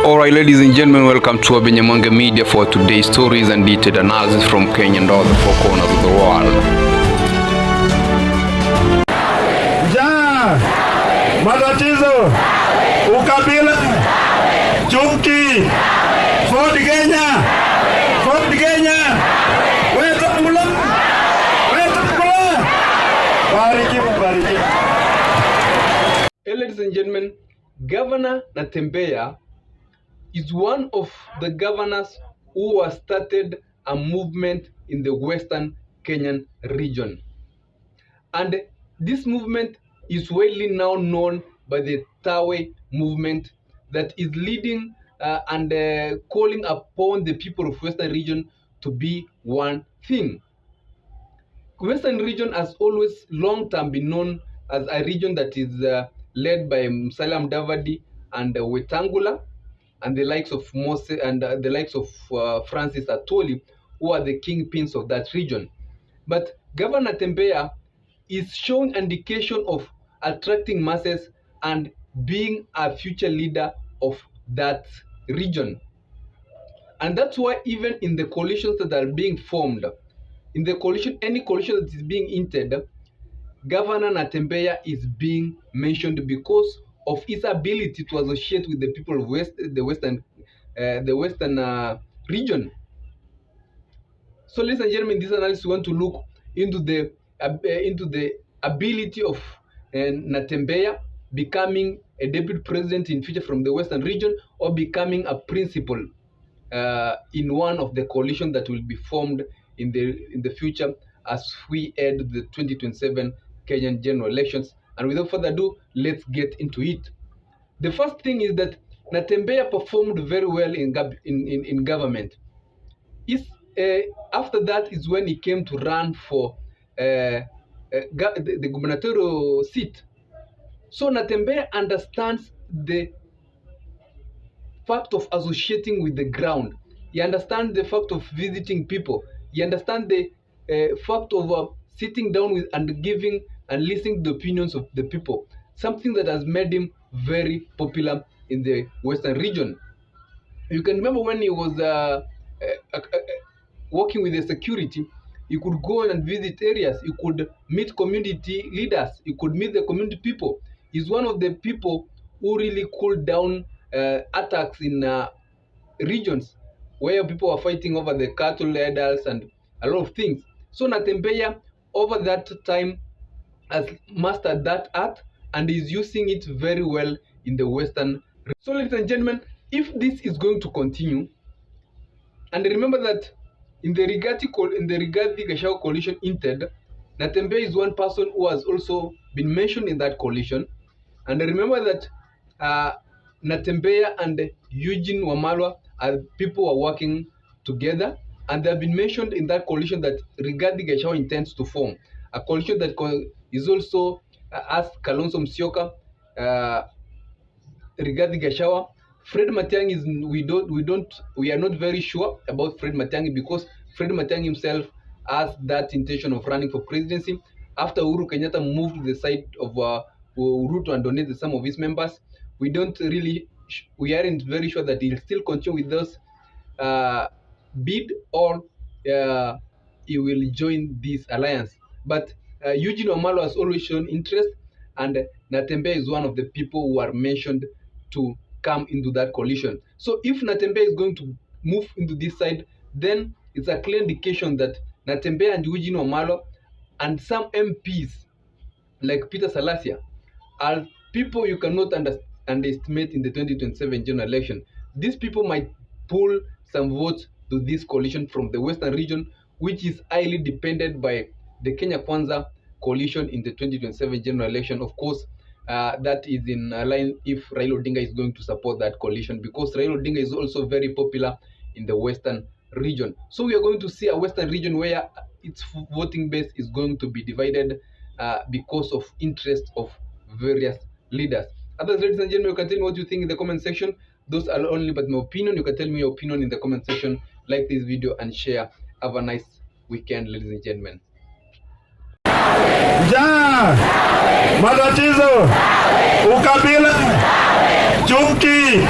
Alright, ladies and gentlemen, welcome to Abenyamonge Media for today's stories and detailed analysis from Kenya and all the four corners of the world. Njaa, matatizo, ukabila, chuki, Ford Kenya, Wetangula, bariki. Hey, ladies and gentlemen, Governor Natembeya is one of the governors who has started a movement in the western Kenyan region. And this movement is widely now known by the TAWE movement that is leading and calling upon the people of western region to be one thing. Western region has always long term been known as a region that is led by MUDAVADI and Wetangula, and the likes of Moses and the likes of Francis Atwoli, who are the kingpins of that region. But Governor Natembeya is showing indication of attracting masses and being a future leader of that region. And that's why even in the coalitions that are being formed, in the coalition, any coalition that is being entered, Governor Natembeya is being mentioned because of his ability to associate with the people of the western region. So, ladies and gentlemen, this analysis we want to look into the ability of Natembeya becoming a deputy president in future from the western region, or becoming a principal in one of the coalition that will be formed in the future as we head the 2027 Kenyan general elections. And without further ado, let's get into it. The first thing is that Natembeya performed very well in government. After that is when he came to run for the gubernatorial seat. So Natembeya understands the fact of associating with the ground. He understands the fact of visiting people. He understands the fact of sitting down with and giving and listening to the opinions of the people. Something that has made him very popular in the western region. You can remember when he was working with the security, you could go and visit areas, you could meet community leaders, you could meet the community people. He's one of the people who really cooled down attacks in regions where people are fighting over the cattle headers and a lot of things. So Natembeya over that time has mastered that art and is using it very well in the western. So, ladies and gentlemen, if this is going to continue, and remember that in the Rigathi Gachagua coalition entered, Natembeya is one person who has also been mentioned in that coalition. And remember that Natembeya and Eugene Wamalwa are people who are working together, and they have been mentioned in that coalition that Rigathi Gachagua intends to form a coalition that is also as Kalonzo Musyoka, Rigathi Gachagua. Fred Matiang'i is we are not very sure about Fred Matiang'i, because Fred Matiang'i himself has that intention of running for presidency after Uhuru Kenyatta moved to the side of Ruto and donated some of his members. We aren't very sure that he'll still continue with those bid, or he will join this alliance. But Eugene Wamalwa has always shown interest, and Natembeya is one of the people who are mentioned to come into that coalition. So if Natembeya is going to move into this side, then it's a clear indication that Natembeya and Eugene Wamalwa and some MPs like Peter Salasia are people you cannot underestimate in the 2027 general election. These people might pull some votes to this coalition from the western region, which is highly dependent by the Kenya Kwanza coalition in the 2027 general election. Of course, that is in line if Raila Odinga is going to support that coalition, because Raila Odinga is also very popular in the western region. So we are going to see a western region where its voting base is going to be divided because of interest of various leaders. Others, ladies and gentlemen, you can tell me what you think in the comment section. Those are only but my opinion. You can tell me your opinion in the comment section. Like this video and share. Have a nice weekend, ladies and gentlemen. Njaa, matatizo, ukabila, chuki,